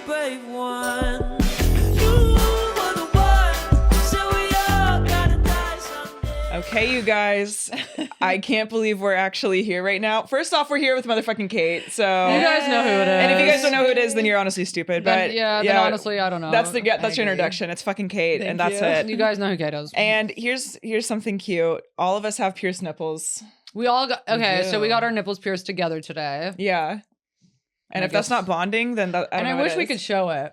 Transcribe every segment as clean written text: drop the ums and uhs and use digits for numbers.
brave one. You were the one, so we all gotta die someday. Okay, you guys, I can't believe we're actually here right now. First off, we're here with motherfucking Kate. So You guys know who it is. And if you guys don't know who it is, then you're honestly stupid. But then honestly, I don't know. That's your introduction. It's fucking Kate, and that's it. You guys know who Kate is. And here's something cute. All of us have pierced nipples. We all got so we got our nipples pierced together today. Yeah. And if that's not bonding, then that, I wish we could show it.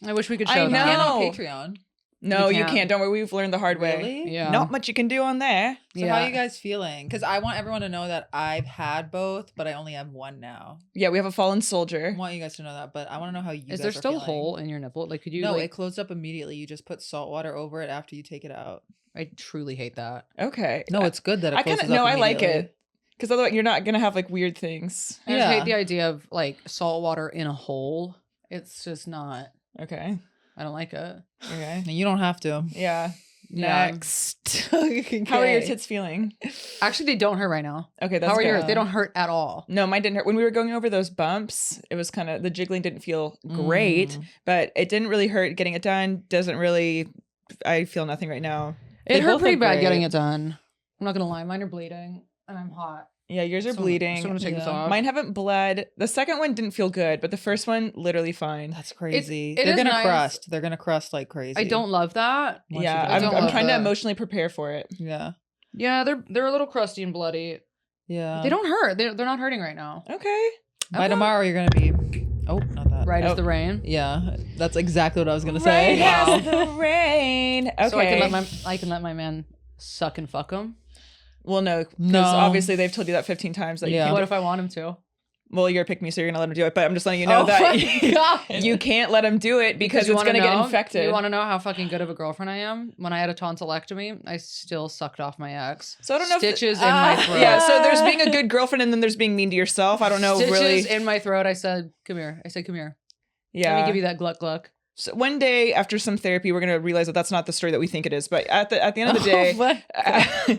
I wish we could show I know. that. on Patreon. No, you can't. Don't worry. We've learned the hard way. Really? Yeah. Not much you can do on there. So how are you guys feeling? Because I want everyone to know that I've had both, but I only have one now. Yeah, we have a fallen I soldier. want you guys to know that, but I want to know how you guys Is there are still a feeling. hole in your nipple? Like, could you? No, like, it closed up immediately. You just put salt water over it after you take it out. I truly hate that. Okay. No, it's good that it I closes kind up of I like immediately. it because otherwise you're not gonna have like weird things. I just hate the idea of like salt water in a hole. It's just not. Okay. I don't like it. Okay. And you don't have to. Yeah. Yeah. Next. Okay. How are your tits feeling? Actually, they don't hurt right now. Okay, that's How are good. yours? They don't hurt at all. No, mine didn't hurt. When we were going over those bumps, it was kind of, the jiggling didn't feel great, but it didn't really hurt getting it done. Doesn't really, I feel nothing right now. It They hurt both pretty look bad great. getting it done. I'm not gonna lie, mine are bleeding and I'm hot. Yeah, yours are So- bleeding. So I'm gonna take this off. Mine haven't bled. The second one didn't feel good, but the first one, literally fine. That's crazy. it They're is gonna nice. crust. They're gonna crust like crazy. I don't love that. Once Yeah, you get I'm, it don't I'm love trying to that. emotionally prepare for it. Yeah. Yeah, they're a little crusty and bloody. Yeah. They don't hurt. They're not hurting right now. Okay. By Okay. tomorrow, you're gonna be. Oh, not that. Right Oh. as the rain. Yeah, that's exactly what I was gonna Right say. as the rain. Okay. So I can let my man suck and fuck him. Well, no, because No. obviously they've told you that 15 times that you Yeah. can't. What if I want him to? Well, you're a pick me, so you're gonna let him do it. But I'm just letting you know that you can't let him do it because you it's wanna gonna get know? infected. You want to know how fucking good of a girlfriend I am? When I had a tonsillectomy, I still sucked off my ex. So I don't know if Stitches in my throat. Yeah, so there's being a good girlfriend and then there's being mean to yourself. I don't know Stitches really. in my throat. I said, "Come here." I said, "Come here." Yeah. Let me give you that gluck gluck. So one day after some therapy, we're gonna realize that that's not the story that we think it is. But at the end of the day,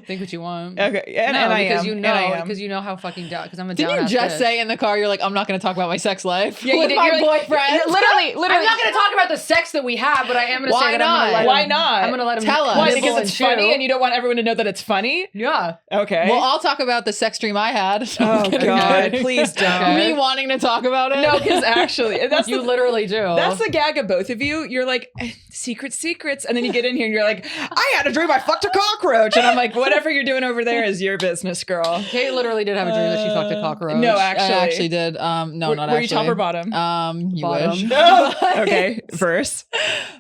Think what you want. okay, and no, I because am. because you know how fucking down. Because I'm a Didn't down you ass just bitch. say in the car, you're like, I'm not going to talk about my sex life Yeah, you with did. my You're like- boyfriend? literally. I'm not going to talk about the sex that we have, but I am going to Why say that I'm not? going to let Why him. not? I'm going to let him Tell us. Why? Nibble Because and it's chew. funny and you don't want everyone to know that it's funny? Yeah. Okay. Well, I'll talk about the sex dream I had. oh God, please don't. Okay. Me wanting to talk about it. No, because actually, that's You the, literally do. that's the gag of both of you. You're like, secrets, and then you get in here and you're like, I had a dream I fucked a cockroach, and I'm like, whatever you're doing over there is your business, girl. Kate literally did have a dream that she fucked a cockroach. No, I actually, actually did. No, not were actually. you top or bottom? You Bottom. wish. No. Okay, verse.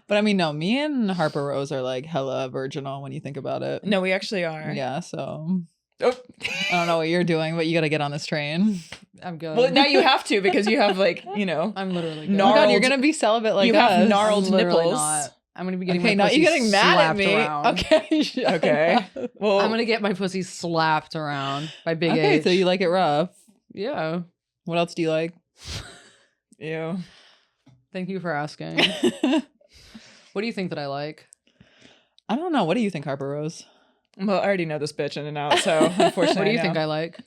But I mean, no, me and Harper-Rose are like hella virginal when you think about it. No, we actually are. Yeah, so Oh. I don't know what you're doing, but you got to get on this train. I'm good. Well, now you have to because you have like, I'm literally good. No. Oh my God, you're Gnarled- gonna be celibate like you us. have gnarled I'm literally nipples. not. I'm gonna be getting Okay, my now pussy you're getting mad at slapped me. around. Okay. Okay. Well, I'm gonna get my pussy slapped around by Big Okay, H. so you like it rough. Yeah. What else do you like? ew. Thank you for asking. What do you think that I like? I don't know. What do you think, Harper-Rose? Well, I already know this bitch in and out, so unfortunately, What do you think I like?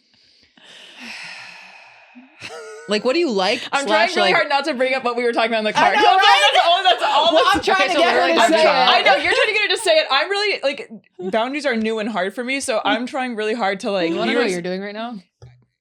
Like, what do you like? I'm trying really hard not to bring up what we were talking about in the car. I know, 'Cause right? That's all. Well, that's- I'm trying Okay, to so get we're her like- to I'm say trying- it. I know you're trying to get her to say it. I'm really like boundaries are new and hard for me, so I'm trying really hard to like. You want to know what you're doing right now?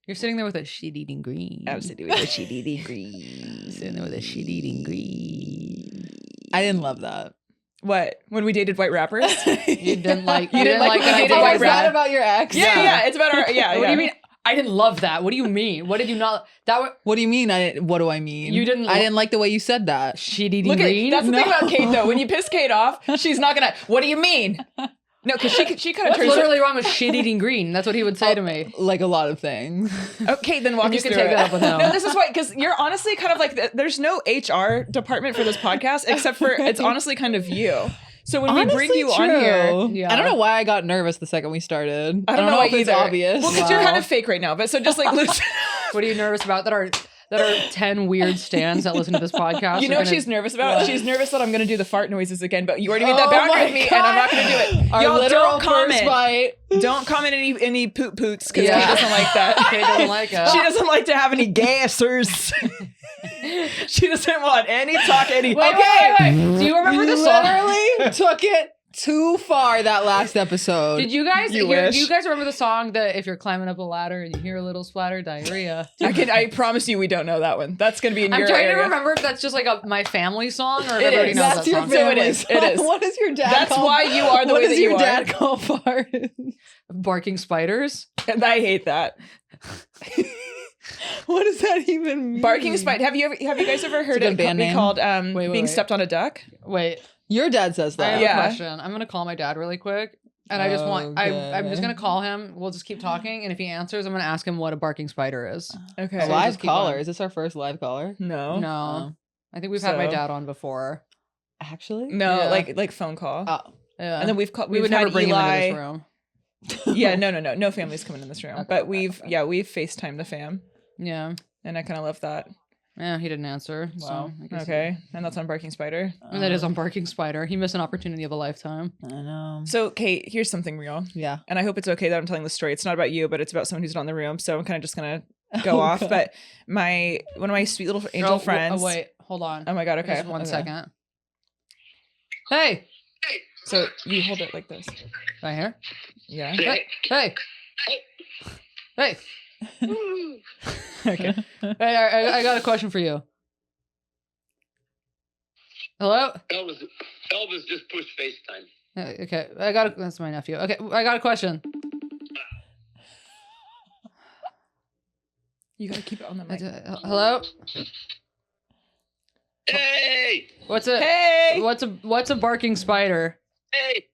You're sitting there with a shit-eating green. I'm sitting with a shitty green. Sitting there with a shit-eating green. I didn't love that. What? When we dated white rappers? You didn't like. You didn't like when that I I dated did white Is white that rap? about your ex? Yeah, it's about our. Yeah, What yeah. do you mean? I didn't love that. What do you mean? What did you not? That was What do you mean? What do I mean? You didn't I lo- didn't like the way you said that. shit-eating Look green. at that's the thing No. about Kate though. When you piss Kate off, she's not gonna. What do you mean? No, because she kind of What's turns. literally wrong with shit-eating green? That's what he would say to me. Like a lot of things. Okay, then walk And you us can through take it up with him. No, this is why, because you're honestly kind of like, there's no HR department for this podcast, except for it's honestly kind of you. So when we bring Honestly, you on true. here, Yeah. I don't know why I got nervous the second we started. I don't know if it's either. obvious. Well, because you're kind of fake right now, but so just like lose. What are you nervous about? That are 10 weird stands that listen to this podcast. You know are what gonna- she's nervous about? She's nervous that I'm going to do the fart noises again, but you already made that Oh boundary my with me, God. and I'm not going to do it. Our Y'all literal don't comment. first bite. Don't comment any poot poots because Yeah. Kate doesn't like that. Kate doesn't like it. She doesn't like to have any gassers. She doesn't want any talk. Wait. Do you remember the song? Literally took it too far that last episode. Did you guys You hear? wish. Do you guys remember the song that if you're climbing up a ladder and you hear a little splatter, diarrhea? I promise you we don't know that one. That's gonna be in I'm your trying area. to remember if that's just like my family song or if It everybody is. knows That's that your song. So it family is. song. It is. What does your dad That's call? why you are the what way does that you your are. dad call farts? Barking spiders. And I hate that. What does that even mean? Barking spider. Have you guys ever heard good it band be name. called Wait. being stepped on a duck? Wait, Your dad says I that. have Yeah. a question. I'm gonna call my dad really quick, and I just want. I'm just gonna call him. We'll just keep talking, and if he answers, I'm gonna ask him what a barking spider is. Okay. A So live just keep caller. going. Is this our first live caller? No. No, I think we've had my So- dad on before. Actually? No, Yeah. like phone call. Oh. Yeah, And then we we would never had bring Eli. him into this room. Yeah, no family's coming in this room. Okay, But we've okay. we've FaceTimed the fam, Yeah, and I kind of love that. yeah, he didn't answer. Wow. So I guess Okay, and that's on Barking Spider. and that is on barking spider. He missed an opportunity of a lifetime. I know. So Kate, here's something real, Yeah. and I hope it's okay that I'm telling the story. It's not about you, but it's about someone who's not in the room. So I'm kind of just gonna go off. God. But one of my sweet little angel friends. Oh wait, hold on. Oh my god. Okay. Just one okay. second. Hey, So you hold it like this. right here. Yeah. Hey. Hey. Okay. Hey, I got a question for you. Hello? Elvis just pushed FaceTime. Okay, that's my nephew. Okay, I got a question. You gotta keep it on the mic. Hello? Hey! What's a Hey. what's a barking spider? Hey!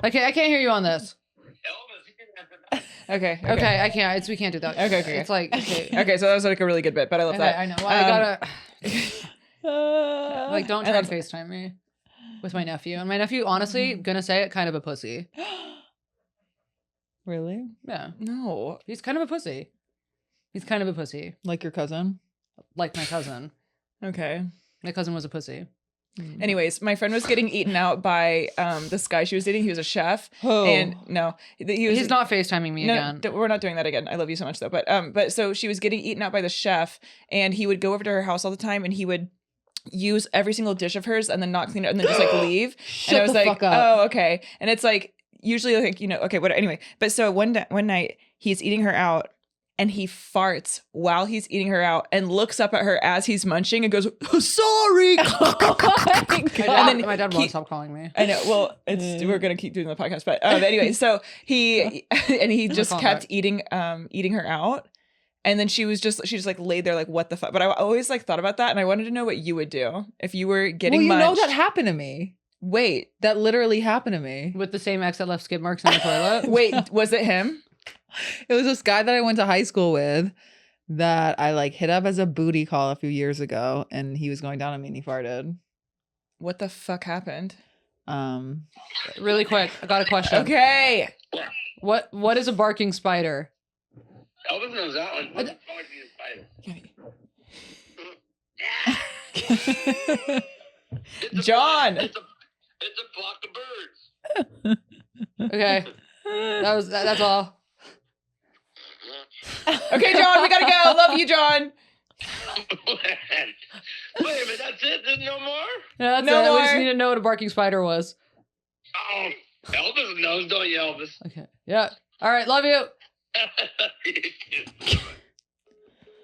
Okay, I can't hear you on this. Elvis, you can answer that. Okay. Okay, I can't. We can't do that. Okay. It's like okay. Okay. So that was like a really good bit, but I love Okay, that. I know. Well, I Um, gotta like don't I try and love- FaceTime me with my nephew. And my nephew, honestly, gonna say it, kind of a pussy. Really? Yeah, No. he's kind of a pussy. He's kind of a pussy, Like your cousin? like my cousin. Okay. My cousin was a pussy. Anyways, my friend was getting eaten out by this guy she was dating. He was a chef, Oh. and no, he was He's not FaceTiming me No, again. we're not doing that again. I love you so much though. But so she was getting eaten out by the chef, and he would go over to her house all the time, and he would use every single dish of hers and then not clean it and then just like leave. Shut And I was the like, fuck up. oh, okay. And it's like usually like, okay, what anyway. But so one night he's eating her out and he farts while he's eating her out and looks up at her as he's munching and goes, sorry. My dad won't stop calling me. I know. Well, we're gonna keep doing the podcast, but anyway, so he just call kept back. eating her out, and then she just like laid there like what the fuck. But I always like thought about that, and I wanted to know what you would do if you were getting. Well, you know munched. that happened to me. Wait, That literally happened to me. With the same ex that left skid marks in the toilet. wait, was it him? It was this guy that I went to high school with that I like hit up as a booty call a few years ago, and he was going down on me and he farted. What the fuck happened? Really quick, I got a question. Okay, What is a barking spider? Elvis knows that one. What's It's a John. It's a flock of birds. Okay, that's all. okay, John, we gotta go. Love you, John. Wait a minute, that's it? There's no more? Yeah, that's No it. We just more. need to know what a barking spider was. Oh, Elvis knows, don't you, Elvis? Okay. Yeah. All right. Love you.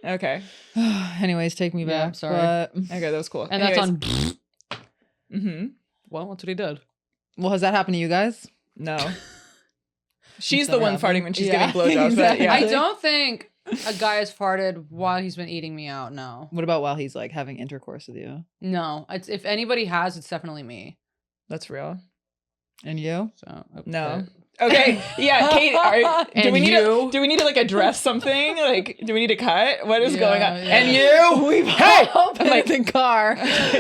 Okay, Anyways, take me Yeah, back. sorry. But, okay, that was cool. And that's on. Mm-hmm. Well, that's what he did. well, has that happened to you guys? No, she's the never one happened. farting when she's Yeah, giving blowjobs. But exactly. yeah, I don't think a guy has farted while he's been eating me out. No. What about while he's like having intercourse with you? No. If anybody has, it's definitely me. that's real. And you? So No. Okay, yeah, Kate. do And we need you? do we need to like address something? Like, do we need to cut? What is Yeah, going on? yeah. And you, We've hey, all been like- in the car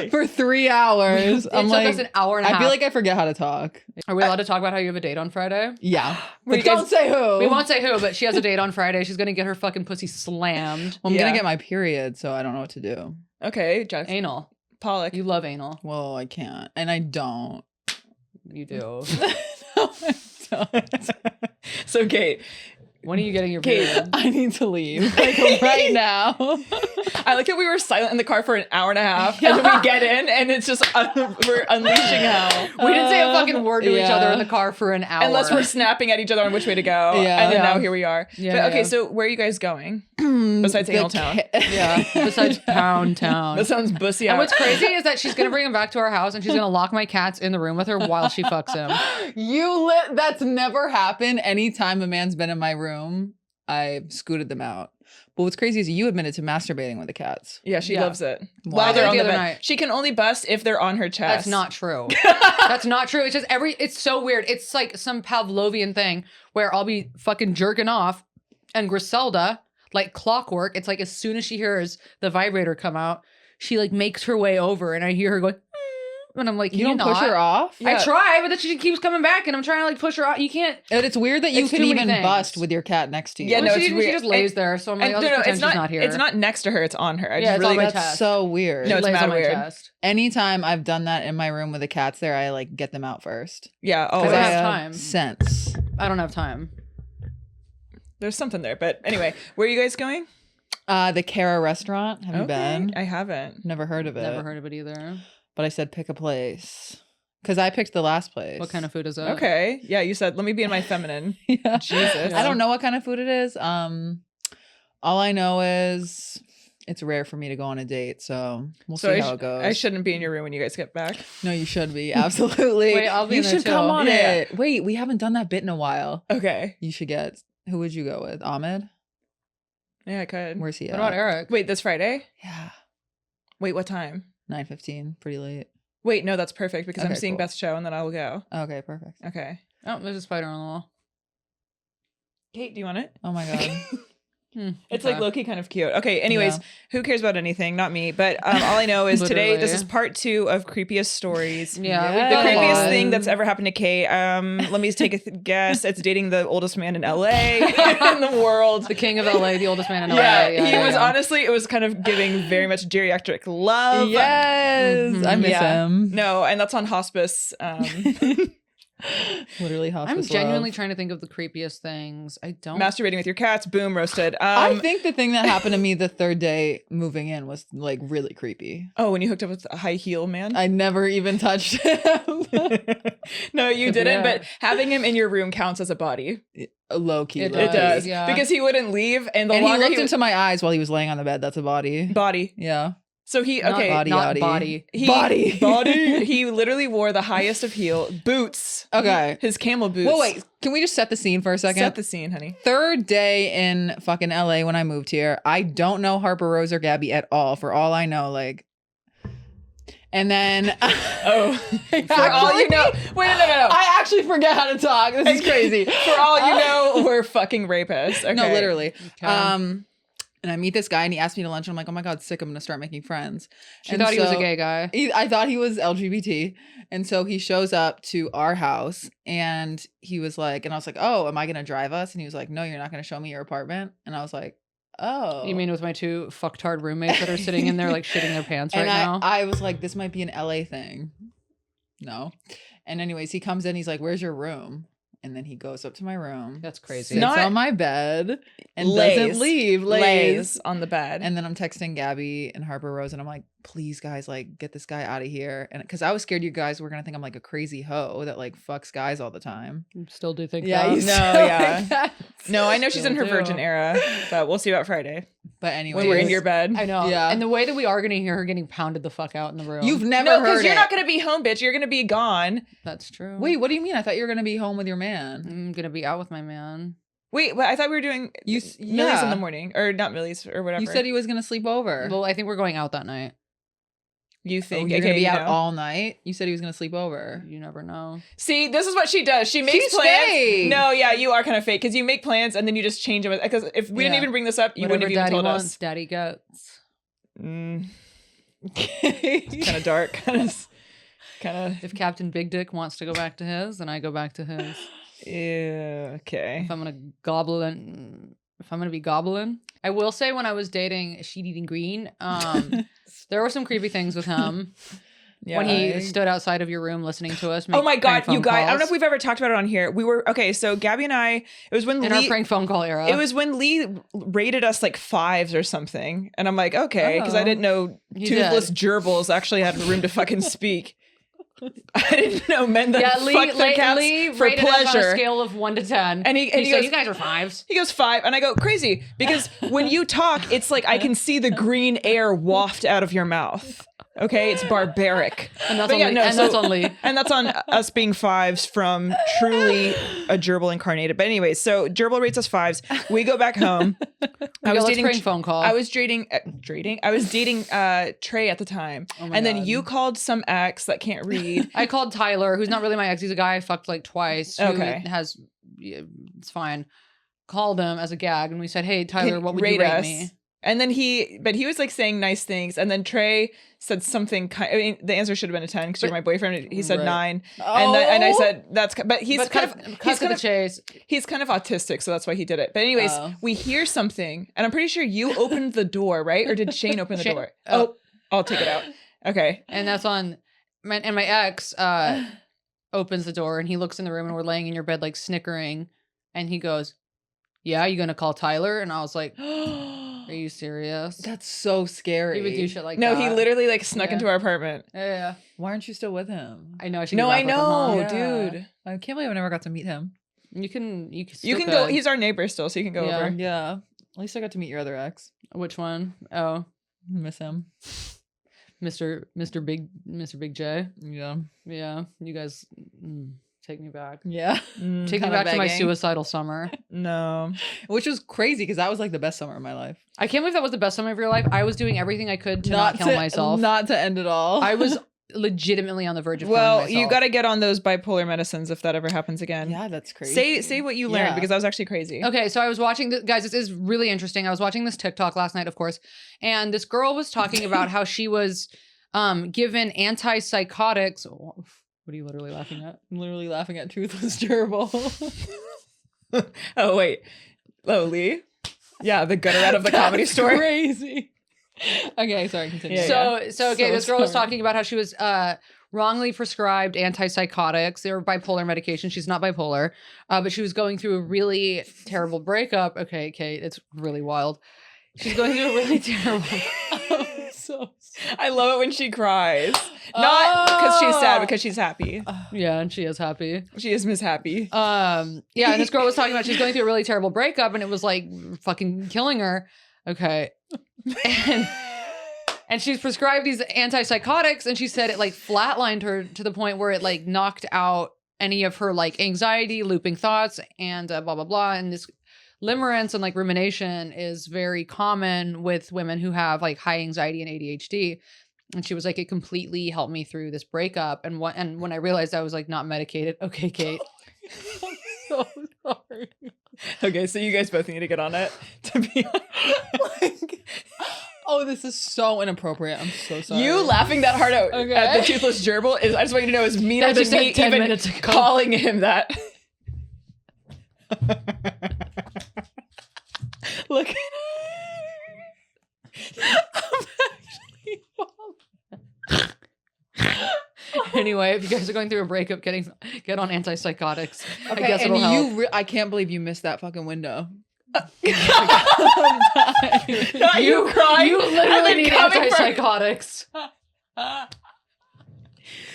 for 3 hours. It I'm took like, us an hour and a I half. feel like I forget how to talk. Are we allowed to talk about how you have a date on Friday? Yeah. Were But you guys- don't say who. We won't say who, but she has a date on Friday. She's gonna get her fucking pussy slammed. Well, I'm Yeah. gonna get my period, so I don't know what to do. okay, Jeff Anal. Pollock. You love anal. Well, I can't, and I don't. You do. No, I don't. So, Kate, When are you getting your Kate, period? I need to leave like right now. I like how we were silent in the car for an hour and a half, and then we get in, and it's just we're unleashing hell. We didn't say a fucking word to each yeah. other in the car for an hour. Unless we're snapping at each other on which way to go, Yeah. and then Yeah. now here we are. Yeah, But okay, yeah. so where are you guys going besides The Anal Town? yeah. Besides Pound Town. That sounds bussy. And out. what's crazy is that she's gonna bring him back to our house and she's gonna lock my cats in the room with her while she fucks him. That's never happened. Anytime a man's been in my room, I've scooted them out. But what's crazy is you admitted to masturbating with the cats. Yeah, she Yeah. loves it. Why? While they're I on did the the other bed. night. She can only bust if they're on her chest. That's not true. That's not true. It's just it's so weird. It's like some Pavlovian thing where I'll be fucking jerking off and Griselda, like clockwork, it's like as soon as she hears the vibrator come out, she like makes her way over and I hear her going, and I'm like, You don't push her off? Yeah. I try, but then she keeps coming back and I'm trying to like push her out. You can't. And it's weird that you It's can too many even things. bust with your cat next to you. Yeah, Well, no, she, it's weird. she just lays And- there. So I'm like, And I'll no, just no, pretend it's not. she's not here. It's not next to her. It's on her. I Yeah, just it's on really. my That's chest. so weird. No, She it's lays mad on my weird. chest. Anytime I've done that in my room with the cats there, I like get them out first. Yeah. Oh, Because I it's- have time. Sense. I don't have time. there's something there. But anyway, where are you guys going? The Cara restaurant. Have you been? I haven't. Never heard of it. Never heard of it either. But I said pick a place. Because I picked the last place. What kind of food is it? Okay. Yeah, you said let me be in my feminine. Yeah. Jesus. I don't know what kind of food it is. All I know is it's rare for me to go on a date, so we'll So see how it goes. I shouldn't be in your room when you guys get back. No, you should be. Absolutely. Wait, I'll be you in there should too. come on Yeah. it. Wait, we haven't done that bit in a while. Okay. You should get who would you go with? Ahmed? Yeah, I could. Where's he What at? about Eric? Wait, this Friday? Yeah. Wait, what time? 9:15. Pretty late. Wait, no, that's perfect because I'm Okay, seeing cool. Beth's show and then I will go. Okay, perfect. Okay. Oh, there's a spider on the wall. Kate, do you want it? Oh my god. It's Okay. like low-key kind of cute. Okay, anyways, Yeah. who cares about anything? Not me. But all I know is today, this is Literally. part 2 of Creepiest Stories. Yeah, Yeah. we've The done a creepiest lot. thing that's ever happened to Kate. Let me take a guess. It's dating the oldest man in LA in the world. The king of LA, the oldest man in LA. Yeah, he was yeah. honestly, it was kind of giving very much geriatric love. Yes. I miss Yeah. him. No, and that's on hospice. Literally I'm hospice genuinely love. trying to think of the creepiest things. I don't. Masturbating with your cats, boom, roasted. I think the thing that happened to me the third day moving in was like really creepy. Oh, when you hooked up with a high heel man? I never even touched him. No, you Could be didn't, that. but having him in your room counts as a body. Low key. It low It key. does. yeah. Because he wouldn't leave, and the And he longer looked into my eyes while he was laying on the bed. That's a body. body. Yeah. So he, Not okay. body. not outie. body. He, Body. body. He literally wore the highest of heel boots. Okay. His camel boots. Well, wait. Can we just set the scene for a second? Set the scene, honey. Third day in fucking LA when I moved here. I don't know Harper-Rose or Gabby at all. For all I know, like. And then. Oh, for all you know. Wait, no. I actually forget how to talk. This is crazy. For all you know, we're fucking rapists. Okay. No, literally. Okay. And I meet this guy and he asked me to lunch. And I'm like, oh my God, sick. I'm going to start making friends. She And thought he was a so- gay guy. I thought he was LGBT. And so he shows up to our house and he was like, and I was like, oh, am I going to drive us? And he was like, no, you're not going to show me your apartment. And I was like, oh. You mean with my 2 fucktard roommates that are sitting in there like shitting their pants right and now? I was like, this might be an LA thing. No. And anyways, he comes in, he's like, where's your room? And then he goes up to my room. That's crazy. Sits Not- on my bed and Lays. doesn't leave. Lays on the bed. And then I'm texting Gabby and Harper-Rose and I'm like, please guys, like get this guy out of here. And because I was scared you guys were gonna think I'm like a crazy hoe that like fucks guys all the time. Still do think Yeah, that. you No, still yeah. think that. no, I know she's in her Still do. virgin era, but we'll see about Friday But anyway, when we're in your bed. I know. Yeah. And the way that we are going to hear her getting pounded the fuck out in the room. You've never No, heard because you're it. not gonna be home, bitch. You're gonna be gone. That's true. Wait, what do you mean? I thought you were gonna be home with your man. I'm going to be out with my man. Wait, but I thought we were doing Millie's in yeah. the morning, or not Millie's, or whatever. You said he was gonna sleep over. Well, I think we're going out that night. you Oh, think you're gonna be you out know. all night. You said he was gonna sleep over. You never know. See, this is what she does. She makes She's plans. fake. No, yeah, you are kind of fake because you make plans and then you just change them. Because if we didn't Yeah. even bring this up, you Whatever wouldn't have daddy even told wants, us. daddy gets. Kind of dark. Kind of. If Captain Big Dick wants to go back to his, then I go back to his. Yeah. Okay. If I'm gonna be gobbling, I will say when I was dating Sheet Eating Green, there were some creepy things with him. when he stood outside of your room listening to us. Oh my make God, prank phone you guys! I don't know calls. if we've ever talked about it on here. We were okay. So Gabby and I, it was when in our Lee. prank phone call era. It was when Lee rated us like 5s or something, and I'm like, okay, because I didn't know He toothless did. gerbils actually had room to fucking speak. I didn't know men that fuck their cats Lee for rated us on a pleasure. scale of 1 to 10. And he said, goes, "You guys are 5s." He goes 5, and I go crazy because when you talk, it's like I can see the green air waft out of your mouth. Okay, it's barbaric. And that's But on yeah, Lee. no, And so- that's on Lee. And that's on us being 5s from truly a gerbil incarnated. But anyway, so gerbil rates us 5s. We go back home. I was dating prank phone call. I was dating. I was dating Trey at the time, Oh my and then God. you called some ex that can't read. I called Tyler, who's not really my ex. He's a guy I fucked like twice. Who Okay. It's fine. Called him as a gag, and we said, "Hey, Tyler, Can what would you rate us. me?" And then he was like saying nice things, and then Trey said something. I mean, the answer should have been a 10 because you're my boyfriend. He said Right. 9, and I said that's. But he's But kind of cut to the chase. he's kind of autistic, so that's why he did it. But anyways, we hear something, and I'm pretty sure you opened the door, right? Or did Shane open the Shane- door? Oh, I'll take it out. Okay. And that's on. My ex opens the door, and he looks in the room, and we're laying in your bed like snickering, and he goes, "Yeah, you gonna call Tyler?" And I was like, "Are you serious?" That's so scary. He would do shit like No, that. he literally like snuck Yeah. into our apartment. Yeah. Why aren't you still with him? I know. I should. No, get I back with him, huh? know, Yeah. dude. I can't believe I never got to meet him. You can. You still can go. could. He's our neighbor still, so you can go Yeah. over. Yeah. At least I got to meet your other ex. Which one? Oh, Miss him. Mr. Big J. Yeah. Yeah, you guys take me back. Yeah. Take me Kinda back to my begging. suicidal summer. No. Which was crazy because that was like the best summer of my life. I can't believe that was the best summer of your life. I was doing everything I could to not kill myself. Not to end it all. I was legitimately on the verge of Well, killing you myself. got to get on those bipolar medicines if that ever happens again. Yeah, that's crazy. Say what you learned Yeah. because that was actually crazy. Okay, so I was watching guys, this is really interesting. I was watching this TikTok last night, of course, and this girl was talking about how she was given antipsychotics. What are you literally laughing at? I'm literally laughing at Toothless Gerbil. Oh wait, Lee. Yeah, the gutter out of the comedy That's store. Crazy. Okay, sorry, continue. Yeah, So okay, So this girl was sorry. talking about how she was wrongly prescribed antipsychotics. They were bipolar medication. She's not bipolar, but she was going through a really terrible breakup. Okay, Kate, it's really wild. She's going through a really terrible. I love it when she cries. Not because she's sad, because she's happy. Yeah, and she is happy. She is Miss Happy. Yeah, and this girl was talking about she's going through a really terrible breakup, and it was like fucking killing her. Okay, and she's prescribed these antipsychotics, and she said it like flatlined her to the point where it like knocked out any of her like anxiety, looping thoughts, and blah blah blah. And this limerence and like rumination is very common with women who have like high anxiety and ADHD. And she was like, it completely helped me through this breakup. And when I realized I was like not medicated, okay, Kate. I'm so sorry. Okay, so you guys both need to get on it. To be Like, oh, this is so inappropriate. I'm so sorry. you laughing that hard at the toothless gerbil is. I just want you to know is meaner That than just said me 10 even minutes ago. calling him that. Look. Anyway, if you guys are going through a breakup, get on antipsychotics. Okay, I guess and it'll help. I can't believe you missed that fucking window. Not you crying. You and literally then need coming for- antipsychotics.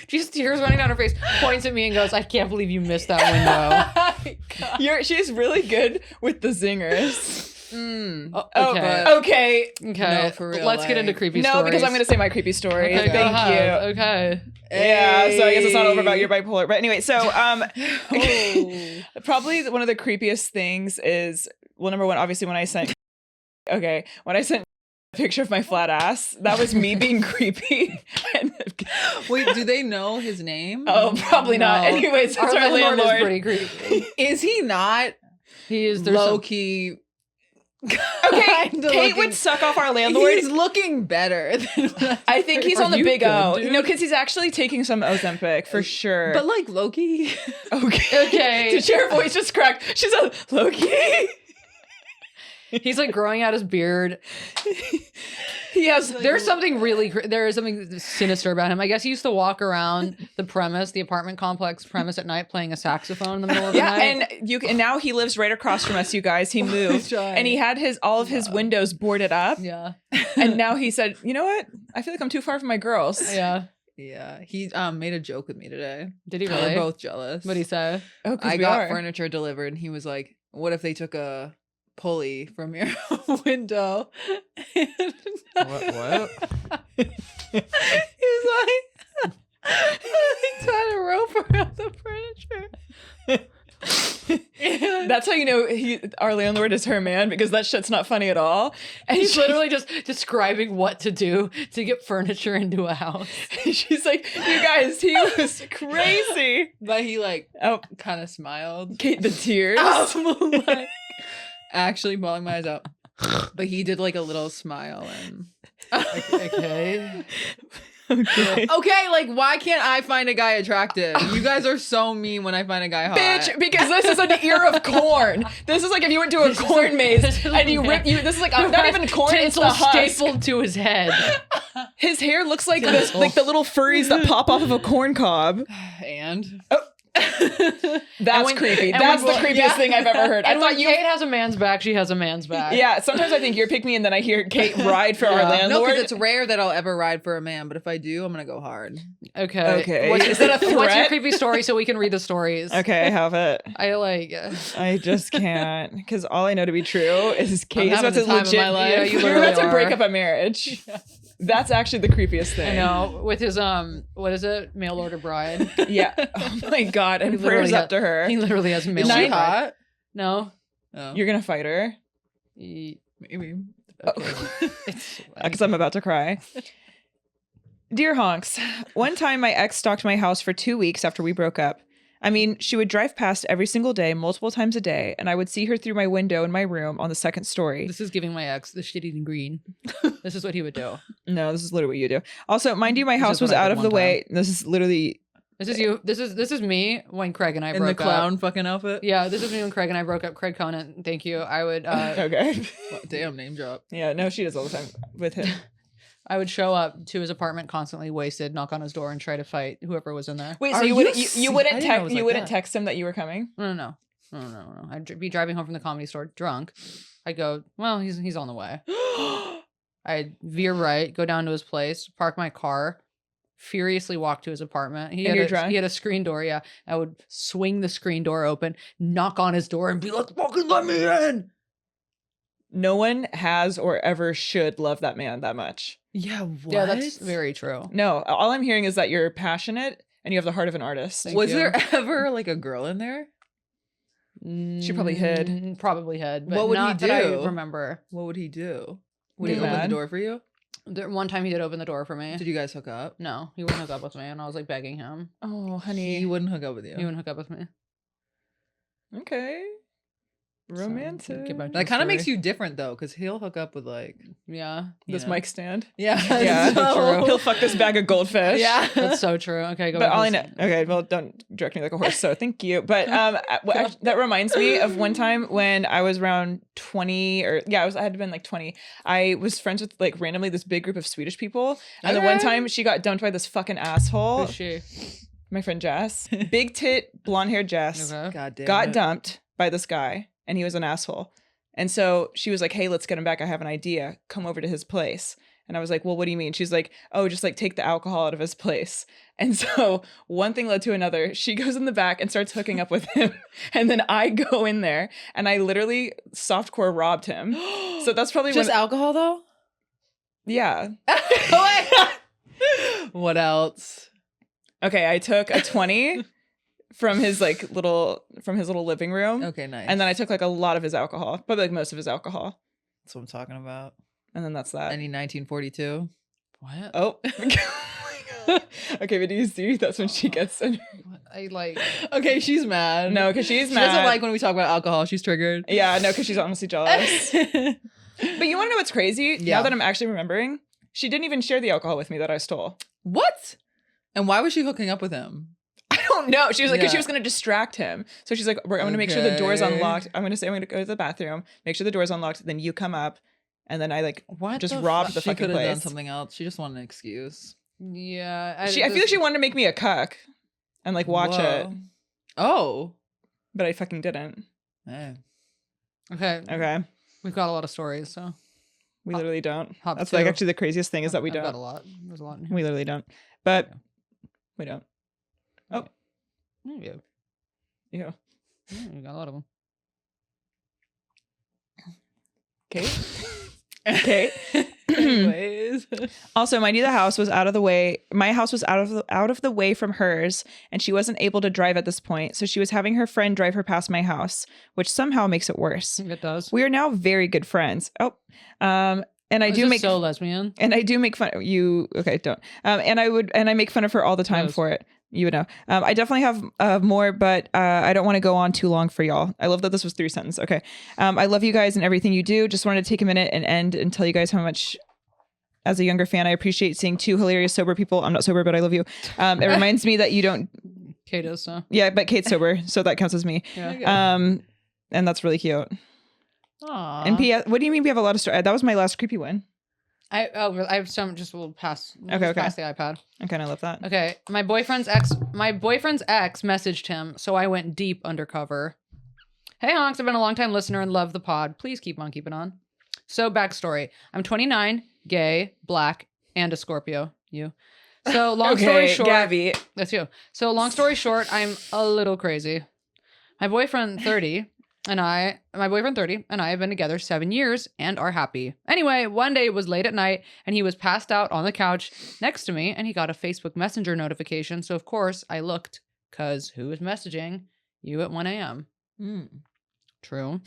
Just tears running down her face, points at me and goes, I can't believe you missed that window. She's really good with the zingers. Oh, okay. Okay. Okay. No, for real, Let's get into like- creepy No, stories. because I'm going to say my creepy story. Okay, go Thank ahead. you. Okay. Yeah, so I guess it's not over about your bipolar. But anyway, so Oh. probably one of the creepiest things is, well, number one, obviously when I sent a picture of my flat ass, that was me being creepy. Wait, do they know his name? Oh, probably not. No. Anyways, it's our Our landlord landlord. is pretty creepy. Is he not He is low key? Okay, Kate would suck off our landlord. He's looking better than what I think he's Are on the you big good, O. dude? You know, because he's actually taking some Ozempic for sure. But like Loki. okay. Okay. Did your voice just crack? She's a Loki. He's like growing out his beard. He has There's something really, there is something sinister about him. I guess he used to walk around the apartment complex premise at night playing a saxophone in the middle of the night. and now he lives right across from us, you guys. He moved and he had all of his windows boarded up. Yeah. And now he said, you know what? I feel like I'm too far from my girls. Yeah. Yeah, he made a joke with me today. Did he really? We're both jealous. What'd he say? Oh, 'cause I we got are. furniture delivered, and he was like, "What if they took a pulley from your window?" What? He was like, tied a rope around the furniture. That's how you know our landlord is her man, because that shit's not funny at all. And He's literally just describing what to do to get furniture into a house. she's like, you guys, he was crazy. But he like Oh, kind of smiled. Kate, the tears. Like, actually bawling my eyes out. But he did like a little smile and Okay. Okay. okay, like why can't I find a guy attractive? You guys are so mean when I find a guy hot. Bitch, because this is an ear of corn. This is like if you went to a corn maze and you rip you. This is like not even corn. It's Tinsel the husk. stapled to his head. His hair looks like this, like the little furries that pop off of a corn cob. And That's creepy. That's the creepiest thing I've ever heard. I And when thought you. Kate has a man's back, she has a man's back. Yeah, sometimes I think you're pick me, and then I hear Kate ride for our Yeah. no, landlord. because it's rare that I'll ever ride for a man, but if I do, I'm gonna go hard. Okay. Okay. Is that a What's your threat? creepy story so we can read the stories? Okay, I have it. I like. I just can't, because all I know to be true is Kate is having about to the time of legit. my life. Yeah, you you're about literally to break are. up a marriage. That's actually the creepiest I thing. know. With his what is it? Mail order bride. Yeah. Oh my god. And He literally prayers up to her. He literally has a mail Is order she bride. hot? No. Oh, You're gonna fight her He- maybe. it's because I'm about to cry. Dear Honks, one time my ex stalked my house for 2 weeks after we broke up. I mean, she would drive past every single day, multiple times a day, and I would see her through my window in my room on the second story. This is giving my ex the shit-eating green. This is what he would do. No, this is literally what you do. Also, mind you, my This house is was what I out did of the one way. This is literally This is you. This is me when Craig and I In broke the up. clown fucking outfit. Yeah, this is me when Craig and I broke up. Craig Conant, thank you. I would okay. Damn, name drop. Yeah, no, she does all the time with him. I would show up to his apartment constantly wasted, knock on his door, and try to fight whoever was in there. Wait, Are so you you wouldn't se- you I wouldn't didn't know it text was you like wouldn't that. text him that you were coming? No. I'd be driving home from the Comedy Store drunk. I'd go, well, he's on the way. I'd veer right, go down to his place, park my car, furiously walk to his apartment. And you're drunk? He had a screen door, yeah. I would swing the screen door open, knock on his door, and be like, fucking let me in. No one has or ever should love that man that much. Yeah, what? Yeah, that's very true. No, all I'm hearing is that you're passionate and you have the heart of an artist. Thank Was you. there ever like a girl in there? She probably hid. Probably hid. But What would he not that I do? remember. What would he do? Would Would he he open mad? the door for you? One time he did open the door for me. Did you guys hook up? No, he wouldn't hook up with me, and I was like begging him. Oh, honey. He wouldn't hook up with you. He wouldn't hook up with me. Okay. So, Romantic. get back to That kind of makes story. you different though, because he'll hook up with like Yeah, This Yeah. mic stand. yeah, Yeah, so- he'll fuck this bag of goldfish. Yeah, that's so true. Okay, go. But back all to I know, this- okay, well, don't direct me like a horse. So thank you. But that reminds me of one time when I was around 20, or yeah, I had been like 20. I was friends with like randomly this big group of Swedish people, and then one Okay. time she got dumped by this fucking asshole. Who's she? My friend Jess, big tit, blonde haired Jess, Okay. God damn got it. dumped by this guy, and he was an asshole. And so she was like, "Hey, let's get him back. I have an idea. Come over to his place." And I was like, "Well, what do you mean?" She's like, "Oh, just like take the alcohol out of his place." And so one thing led to another. She goes in the back and starts hooking up with him. And then I go in there and I literally softcore robbed him. So that's probably Just when, alcohol though. yeah. What else? Okay, I took a 20 from his little living room. Okay, nice. And then I took like a lot of his alcohol, probably like most of his alcohol. that's what I'm talking about. And then that's that. Any 1942? What? Oh. Okay, but do you see? That's when she gets in. I like. Okay, she's mad. No, because she's she mad. doesn't like when we talk about alcohol. She's triggered. Yeah, no, because she's honestly jealous. But you want to know what's crazy? Yeah. Now that I'm actually remembering, she didn't even share the alcohol with me that I stole. What? And why was she hooking up with him? I don't know. She was like, because she was going to distract him. So she's like, I'm going to make sure the door's Okay. unlocked. I'm going to say I'm going to go to the bathroom, make sure the door's unlocked. Then you come up, and then I like What just the robbed fuck? the She fucking could have done place. something else. She just wanted an excuse. Yeah. I feel like she wanted to make me a cuck and like watch it, Whoa. Oh. but I fucking didn't. Hey. Okay. Okay. We've got a lot of stories, so We literally don't. Hop That's like two. actually the craziest thing is that we I've got a don't. lot. There's a lot in here. We literally don't. But we don't. Oh, Yeah. yeah. Yeah, we got a lot of them. Kate? Kate? Anyways. Also, mind you, the house was out of the way. My house was out of the way from hers, and she wasn't able to drive at this point. So she was having her friend drive her past my house, which somehow makes it worse. I think it does. We are now very good friends. And I This do is make so lesbian. and I do make fun of you. Okay, don't. And I make fun of her all the time Yes. for it. You would know. I definitely have more, but I don't want to go on too long for y'all. I love that this was 3 sentences. Okay. I love you guys and everything you do. Just wanted to take a minute and end and tell you guys how much, as a younger fan, I appreciate seeing 2 hilarious sober people. I'm not sober, but I love you. It reminds me that you don't. Kate is, so. Yeah, but Kate's sober, so that counts as me. Yeah. And that's really cute. Aww. And P.S. What do you mean we have a lot of stories? That was my last creepy one. I have some, just we'll pass. Okay. Pass the iPad. I kind of love that. Okay. My boyfriend's ex messaged him, so I went deep undercover. Hey, Honks, I've been a long time listener and love the pod. Please keep on keeping on. So, backstory. I'm 29, gay, black, and a Scorpio. You. So, long story short. Gabby. That's you. So, long story short, I'm a little crazy. My boyfriend 30 and I have been together 7 years and are happy. Anyway, one day it was late at night and he was passed out on the couch next to me and he got a Facebook Messenger notification. So of course I looked, cause who is messaging you at 1 a.m.? True.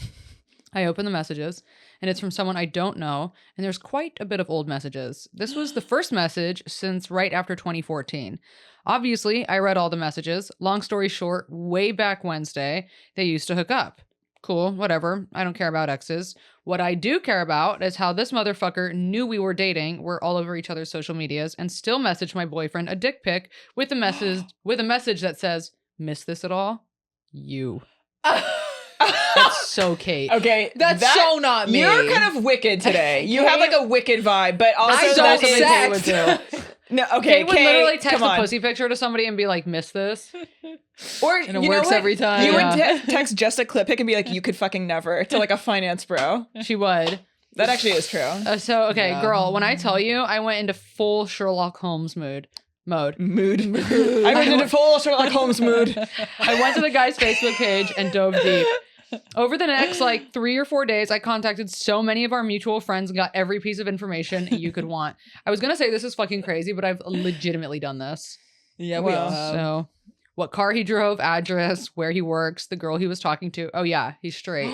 I open the messages and it's from someone I don't know. And there's quite a bit of old messages. This was the first message since right after 2014. Obviously, I read all the messages. Long story short, way back Wednesday, they used to hook up. Cool, whatever. I don't care about exes. What I do care about is how this motherfucker knew we were dating, we're all over each other's social medias, and still messaged my boyfriend a dick pic with a message that says, "Miss this at all? You." That's so Kate. Okay, That's so not me. You're kind of wicked today. You have like a wicked vibe, but also I that's don't something Kate would sex. do. No, okay, Kate would literally text come a on. pussy picture to somebody and be like, "Miss this." Or And it you know works what? every time. You Yeah. would text just a clip pic and be like, "You could fucking never," to like a finance bro. She would. That actually is true. So, okay, Yeah. girl, when I tell you, I went into full Sherlock Holmes mode. Mood. I went into full Sherlock Holmes mood. I went to the guy's Facebook page and dove deep. Over the next like 3 or 4 days, I contacted so many of our mutual friends and got every piece of information you could want. I was going to say this is fucking crazy, but I've legitimately done this. Yeah, we all Well, have. So, what car he drove, address, where he works, the girl he was talking to. Oh, yeah, he's straight.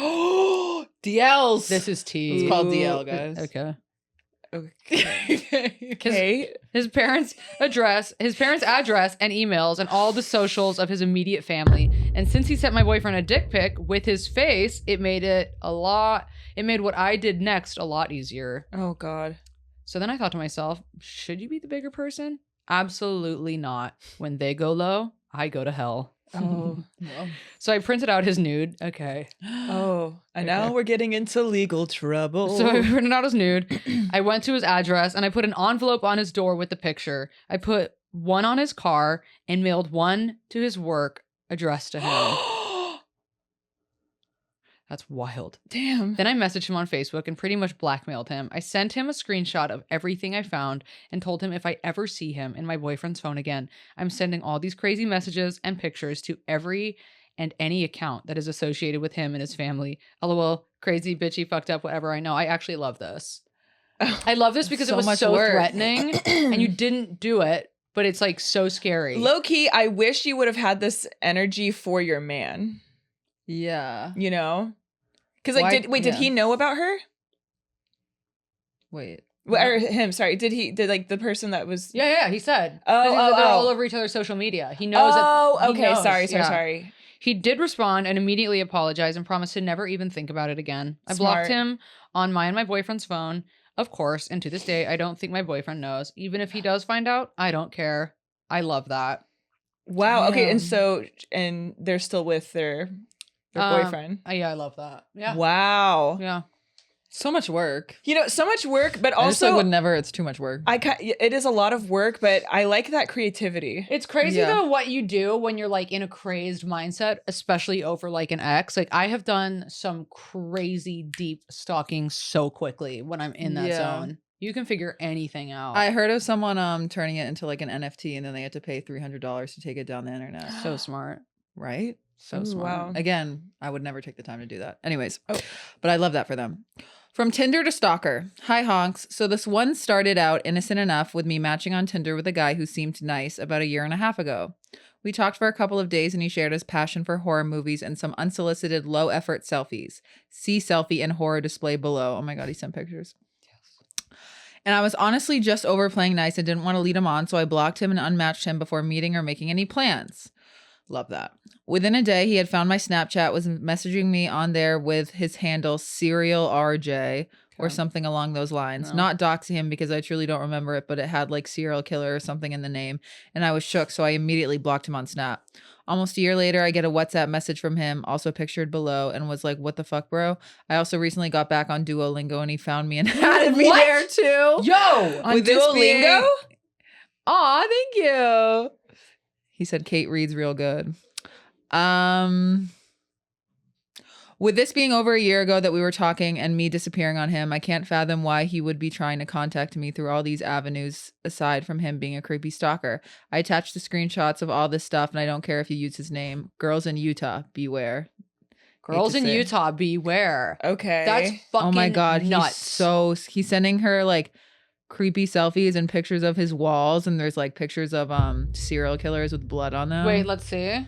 DLs. This is tea. It's called DL, guys. Okay. Okay. His parents' address and emails and all the socials of his immediate family. And since he sent my boyfriend a dick pic with his face, it made what I did next a lot easier. Oh God. So then I thought to myself, should you be the bigger person? Absolutely not. When they go low, I go to hell. Oh. Well, So I printed out his nude. Okay. Oh. And now we're getting into legal trouble. So I printed out his nude. I went to his address and I put an envelope on his door with the picture. I put one on his car and mailed one to his work addressed to him. That's wild. Damn. Then I messaged him on Facebook and pretty much blackmailed him. I sent him a screenshot of everything I found and told him if I ever see him in my boyfriend's phone again, I'm sending all these crazy messages and pictures to every and any account that is associated with him and his family. LOL, crazy, bitchy, fucked up, whatever. I know. I actually love this. I love this because So it was much so work. threatening and you didn't do it, but it's like so scary. Low key, I wish you would have had this energy for your man. yeah. You know? Because like, Why- did yeah. he know about her? Wait. Or him? Sorry. Did like the person that was? Yeah, he said. Oh, 'Cause they're oh. all over each other's social media. He knows Oh, that. he okay. knows, Sorry. yeah. Sorry. He did respond and immediately apologize and promised to never even think about it again. I Smart. blocked him on my and my boyfriend's phone, of course, and to this day, I don't think my boyfriend knows. Even if he does find out, I don't care. I love that. Wow. Okay. And Damn. so, and they're still with their boyfriend. Yeah, I love that. Yeah. Wow. Yeah. So much work. You know, so much work, but I just like also would never. It's too much work. it is a lot of work, but I like that creativity. It's crazy Yeah. though what you do when you're like in a crazed mindset, especially over like an ex. Like I have done some crazy deep stalking so quickly when I'm in that Yeah. zone. You can figure anything out. I heard of someone turning it into like an NFT, and then they had to pay $300 to take it down the internet. So smart. Right? So Ooh, smart. wow. Again, I would never take the time to do that. Anyways, Oh. but I love that for them. From Tinder to stalker. Hi, honks. So this one started out innocent enough with me matching on Tinder with a guy who seemed nice about a year and a half ago. We talked for a couple of days and he shared his passion for horror movies and some unsolicited low effort selfies. See selfie and horror display below. Oh my God, he sent pictures. And I was honestly just over playing nice and didn't want to lead him on, so I blocked him and unmatched him before meeting or making any plans. Love that. Within a day, he had found my Snapchat, was messaging me on there with his handle Serial RJ or Okay. something along those lines. No. Not doxing him because I truly don't remember it, but it had like serial killer or something in the name. And I was shook, so I immediately blocked him on Snap. Almost a year later, I get a WhatsApp message from him, also pictured below, and was like, what the fuck, bro? I also recently got back on Duolingo and he found me and added me What? there too. Yo! On With this being- Duolingo? Aw, thank you. He said Kate reads real good. With this being over a year ago that we were talking and me disappearing on him, I can't fathom why he would be trying to contact me through all these avenues aside from him being a creepy stalker. I attached the screenshots of all this stuff and I don't care if you use his name. Girls in Utah, beware. Girls to in say. Utah, beware. Okay. That's fucking Oh my God, nuts. he's sending her like creepy selfies and pictures of his walls, and there's like pictures of serial killers with blood on them. Wait, let's see.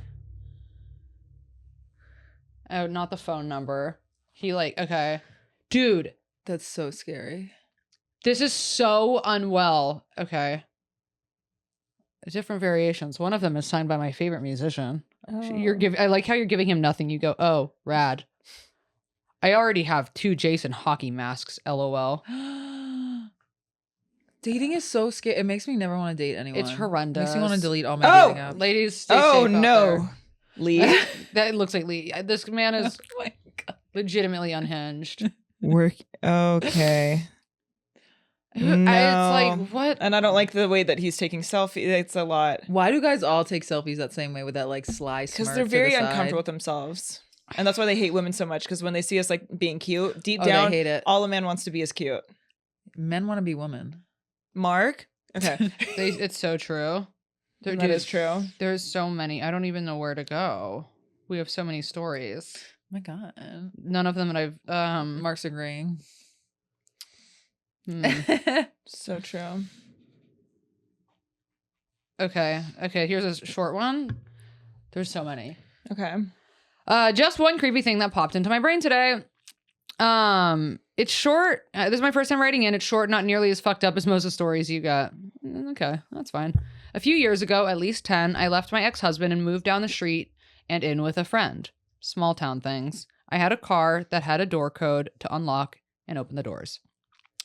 Oh, not the phone number. He like, okay. Dude, That's so scary. this is so unwell. Okay. Different variations. One of them is signed by my favorite musician. Oh. I like how you're giving him nothing. You go, oh, rad. I already have 2 Jason hockey masks, LOL. Dating is so scary. It makes me never want to date anyone. It's horrendous. Makes me want to delete all my Oh! dating apps. Ladies, stay Oh safe out no. Lee. there. That looks like Lee. This man is Oh my God. legitimately unhinged. Work. Okay. It's No. like, what? And I don't like the way that he's taking selfies. It's a lot. Why do guys all take selfies that same way with that like sly smirk? Because they're to very the side? uncomfortable with themselves. And that's why they hate women so much. Because when they see us like being cute, deep Oh, down, they hate it. all a man wants to be is cute. Men want to be women. Mark? Okay. It's so true. That Dude, is true. There's so many. I don't even know where to go. We have so many stories. Oh my God. None of them that I've Mark's agreeing. hmm. So true. Okay. Here's a short one. There's so many. Okay. Just one creepy thing that popped into my brain today. It's short. This is my first time writing in. It's short, not nearly as fucked up as most of the stories you got. Okay, that's fine. A few years ago, at least 10, I left my ex-husband and moved down the street and in with a friend. Small town things. I had a car that had a door code to unlock and open the doors.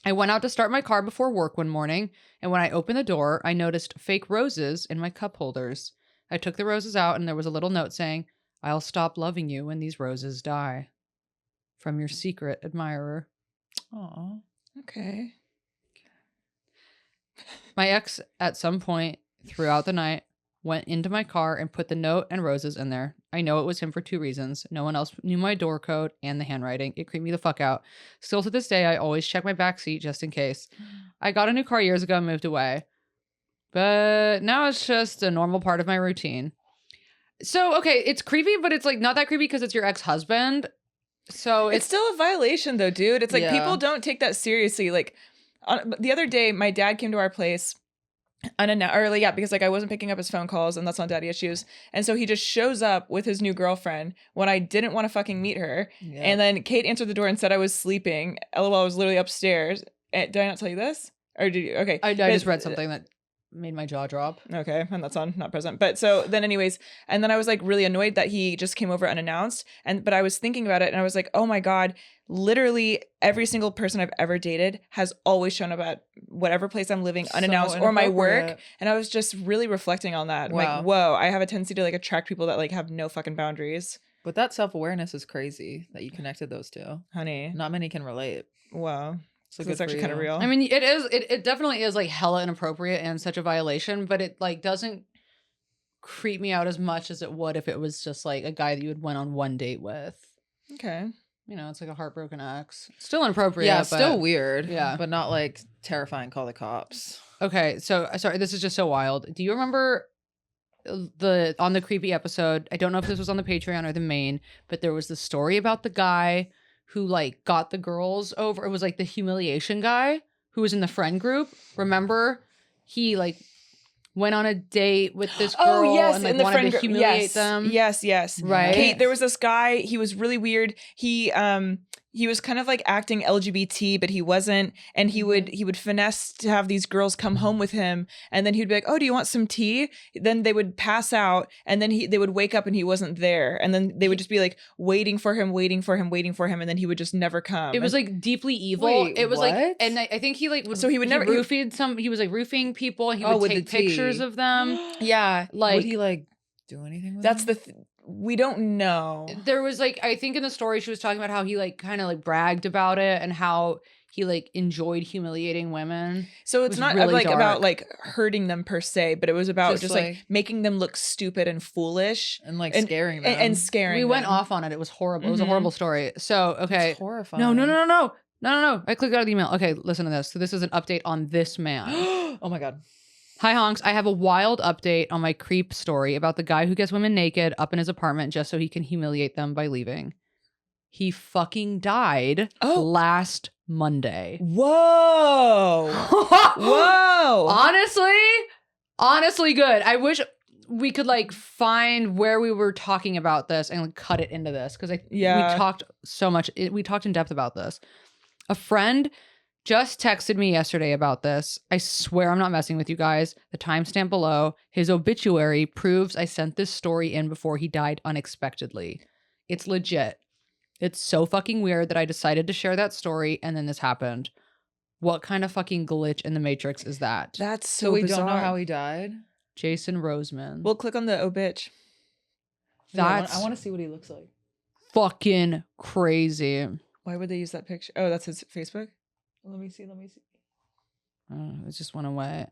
I went out to start my car before work one morning, and when I opened the door, I noticed fake roses in my cup holders. I took the roses out, and there was a little note saying, "I'll stop loving you when these roses die." From your secret admirer. Aw. Okay. My ex, at some point throughout the night, went into my car and put the note and roses in there. I know it was him for 2 reasons. No one else knew my door code and the handwriting. It creeped me the fuck out. Still to this day, I always check my backseat just in case. I got a new car years ago and moved away. But now it's just a normal part of my routine. So, okay, it's creepy, but it's like not that creepy because it's your ex-husband. So It's still a violation though, dude. It's like Yeah. people don't take that seriously. Like the other day, my dad came to our place because like I wasn't picking up his phone calls and that's on daddy issues. And so he just shows up with his new girlfriend when I didn't want to fucking meet her. Yeah. And then Kate answered the door and said I was sleeping. LOL, I was literally upstairs. Did I not tell you this? Or did you? Okay. I just read something that made my jaw drop. Okay, and that's on, not present. But so then anyways, and then I was like really annoyed that he just came over unannounced. But I was thinking about it and I was like, oh my God, literally every single person I've ever dated has always shown up at whatever place I'm living unannounced or my work. inappropriate. And I was just really reflecting on that. I'm Wow. like, whoa, I have a tendency to like attract people that like have no fucking boundaries. But that self-awareness is crazy that you connected those two. Honey. Not many can relate. Wow. So So good it's for actually kind of you. real. I mean, it definitely is like hella inappropriate and such a violation, but it like doesn't creep me out as much as it would if it was just like a guy that you had went on one date with. Okay. You know, it's like a heartbroken ex. Still inappropriate. Yeah, but, still weird. yeah. But not like terrifying. Call the cops. Okay, so sorry, this is just so wild. Do you remember on the creepy episode? I don't know if this was on the Patreon or the main, but there was the story about the guy who like got the girls over. It was like the humiliation guy who was in the friend group. Remember, he like went on a date with this girl Oh yes, and like in the wanted friend to group. humiliate Yes. them. Yes. Right. Kate, there was this guy. He was really weird. He was kind of like acting LGBT, but he wasn't. And he would finesse to have these girls come home with him. And then he'd be like, "Oh, do you want some tea?" Then they would pass out, and then they would wake up and he wasn't there. And then they would just be like waiting for him, and then he would just never come. It was And- like deeply evil. Wait, it was what? like, and I think he like would. So he would never- he- roofied some. He was like roofing people. He Oh, would with take the tea. pictures of them. yeah, Like Would he like do anything with that's them? we don't know. there was like, I think in the story she was talking about how he like kind of like bragged about it and how he like enjoyed humiliating women. So it's was not really like dark. about like hurting them per se, but it was about Just, just like like- making them look stupid and foolish and like and- scaring them. and scaring We went them. off on it. It was horrible. It was a Mhm. horrible story. So okay, It's horrifying. no. I clicked out of the email. Okay, listen to this. So this is an update on this man. Oh my god. Hi, Honks. I have a wild update on my creep story about the guy who gets women naked up in his apartment just so he can humiliate them by leaving. He fucking died Oh. last Monday. Whoa. Whoa. Honestly good. I wish we could like find where we were talking about this and like, cut it into this because Yeah. we talked so much. We talked in depth about this. A friend just texted me yesterday about this. I swear I'm not messing with you guys. The timestamp below, his obituary proves I sent this story in before he died unexpectedly. It's legit. It's so fucking weird that I decided to share that story and then this happened. What kind of fucking glitch in the Matrix is that? That's so, So we bizarre. don't know how he died. Jason Roseman. We'll click on the bitch. That's I want to see what he looks like. fucking crazy. Why would they use that picture? Oh, that's his Facebook? Let me see. It just went away.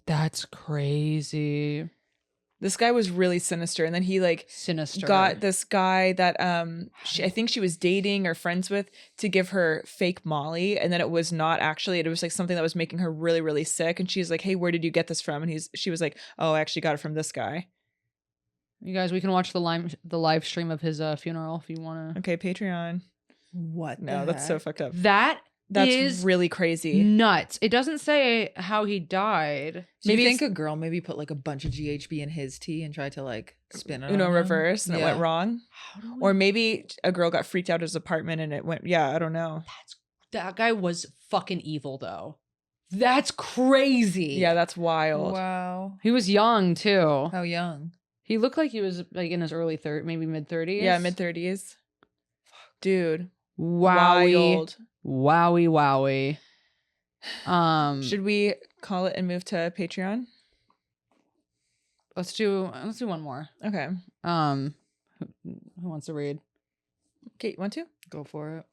That's crazy. This guy was really sinister. And then he like Sinister. got this guy that I think she was dating or friends with to give her fake Molly, and then it was not actually. It was like something that was making her really, really sick. And she's like, "Hey, where did you get this from?" And she was like, "Oh, I actually got it from this guy." You guys, we can watch the live stream of his funeral if you want to. Okay, Patreon. What? No, that's so fucked up. That's That's really crazy. nuts. It doesn't say how he died. Do you Maybe think a girl maybe put like a bunch of GHB in his tea and tried to like spin it? Uno on him? reverse and it went Yeah. wrong? Or maybe a girl got freaked out at his apartment and it went, yeah, I don't know. That guy was fucking evil though. That's crazy. Yeah, that's wild. Wow. He was young too. How young? He looked like he was like in his early 30s, maybe mid 30s. Yeah, mid 30s. Dude. Wowie. Wild. Wowie. Should we call it and move to Patreon? let's do one more. Okay. Who wants to read? Kate, want to? Go for it.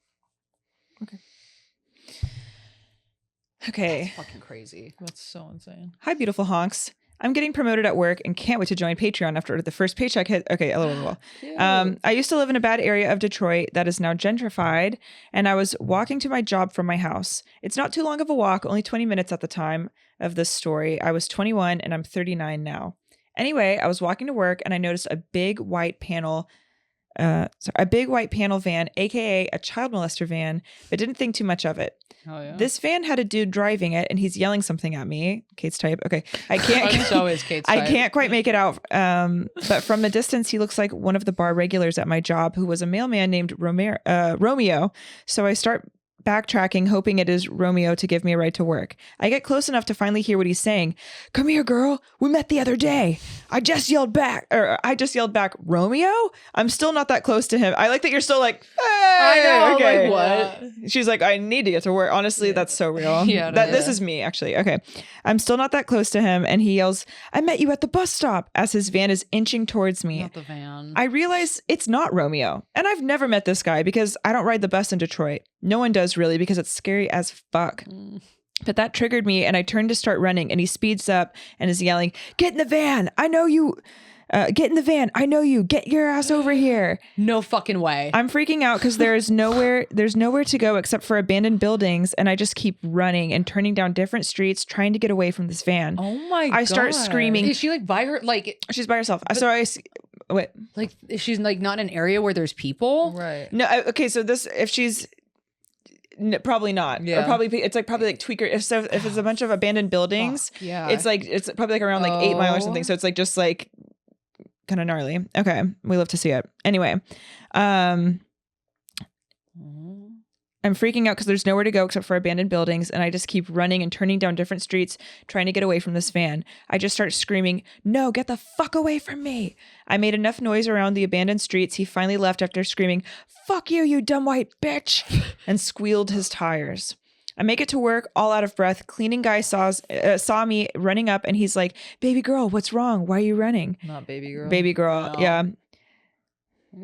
Okay. Fucking crazy. That's so insane. Hi, beautiful honks. I'm getting promoted at work and can't wait to join Patreon after the first paycheck hit. Okay, lol. I used to live in a bad area of Detroit that is now gentrified, and I was walking to my job from my house. It's not too long of a walk, only 20 minutes at the time of this story. I was 21 and I'm 39 now. Anyway, I was walking to work and I noticed a big white panel van, aka a child molester van, but didn't think too much of it. Oh yeah. This van had a dude driving it and he's yelling something at me. Kate's type. Okay. I can't. so is Kate's I type. can't quite make it out. But from a distance, he looks like one of the bar regulars at my job who was a mailman named Romeo. So I start backtracking, hoping it is Romeo to give me a ride to work. I get close enough to finally hear what he's saying. Come here, girl. We met the other day. I just yelled back, Romeo? I'm still not that close to him. I like that you're still like, hey, I know, okay. like, what? She's like, I need to get to work. Honestly, that's so real. Yeah, This is me, actually. Okay. I'm still not that close to him. And he yells, I met you at the bus stop as his van is inching towards me. Not the van. I realize it's not Romeo. And I've never met this guy because I don't ride the bus in Detroit. No one does really because it's scary as fuck. But that triggered me and I turned to start running and he speeds up and is yelling, get in the van. I know you. Get in the van. I know you. Get your ass over here. No fucking way. I'm freaking out because there's nowhere to go except for abandoned buildings. And I just keep running and turning down different streets trying to get away from this van. Oh my God. I start screaming. Is she like by her, like, She's by herself. Wait. like, is she like not in an area where there's people? Right. No. Okay. So if she's probably not. Yeah. Or probably it's like Tweaker. If it's a bunch of abandoned buildings, Fuck, yeah. it's probably like around like 8 Mile or something. So it's like just like kind of gnarly. Okay. We love to see it. Anyway. I'm freaking out because there's nowhere to go except for abandoned buildings, and I just keep running and turning down different streets trying to get away from this van. I just start screaming, no, get the fuck away from me. I made enough noise around the abandoned streets. He finally left after screaming, fuck you, you dumb white bitch, and squealed his tires. I make it to work all out of breath. Cleaning guy saw me running up, and he's like, baby girl, what's wrong? Why are you running? Not baby girl. Baby girl. No. Yeah.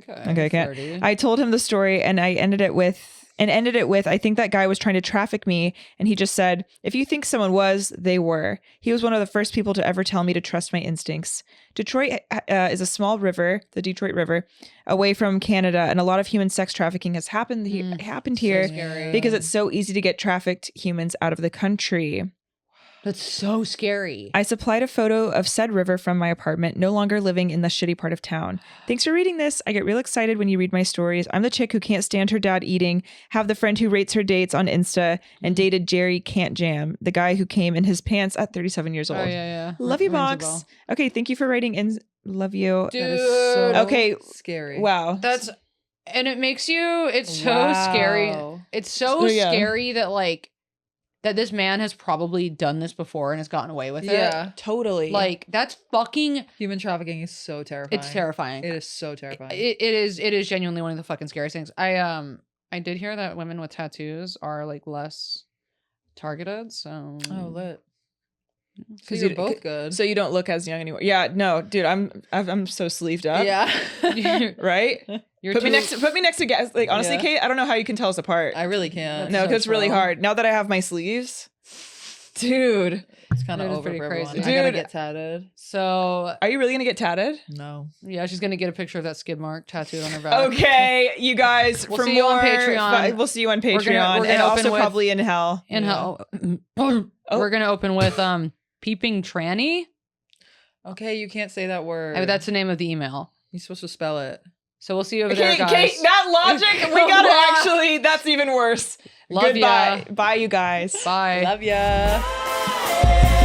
Okay. Flirty. I told him the story and I ended it with, I think that guy was trying to traffic me. And he just said, if you think someone was, they were. He was one of the first people to ever tell me to trust my instincts. Detroit is a small river, the Detroit River, away from Canada. And a lot of human sex trafficking has happened here scary. because it's so easy to get trafficked humans out of the country. That's so scary. I supplied a photo of said river from my apartment, no longer living in the shitty part of town. Thanks for reading this. I get real excited when you read my stories. I'm the chick who can't stand her dad eating, have the friend who rates her dates on Insta, and dated Jerry Can't Jam, the guy who came in his pants at 37 years old. Oh, yeah. Love you, Rings a Box. bell. Okay, thank you for writing in. Love you. Dude. That is so Okay. scary. Wow. And it makes you, it's so scary. It's so Yeah. scary that like, that this man has probably done this before and has gotten away with it. Yeah. Totally. Like, that's fucking, Human trafficking is so terrifying. it's terrifying. It is so terrifying. It is genuinely one of the fucking scariest things. I did hear that women with tattoos are like less targeted. So oh, lit. Because Because you're both good. So you don't look as young anymore. Yeah, no, dude, I'm so sleeved up. yeah. Right? you're Put me too- next to Gaz. Like honestly, Yeah. Kate, I don't know how you can tell us apart. I really can't. No, so because it's really swell. hard. Now that I have my sleeves, dude, It's kind of It is over pretty for everyone. crazy. I gotta Dude. get tatted. So are you really gonna get tatted? No. yeah, she's gonna get a picture of that skid mark tattooed on her back. Okay, you guys. We'll for see you more, on Patreon. We'll see you on Patreon, We're gonna and open also with- probably in hell. And how we're gonna open with peeping tranny. Okay, you can't say that word. I mean, that's the name of the email. You're supposed to spell it. So we'll see you over there, Kate, guys. Kate, that logic, we gotta actually. That's even worse. Love Goodbye. ya. Bye, you guys. Bye. Love ya.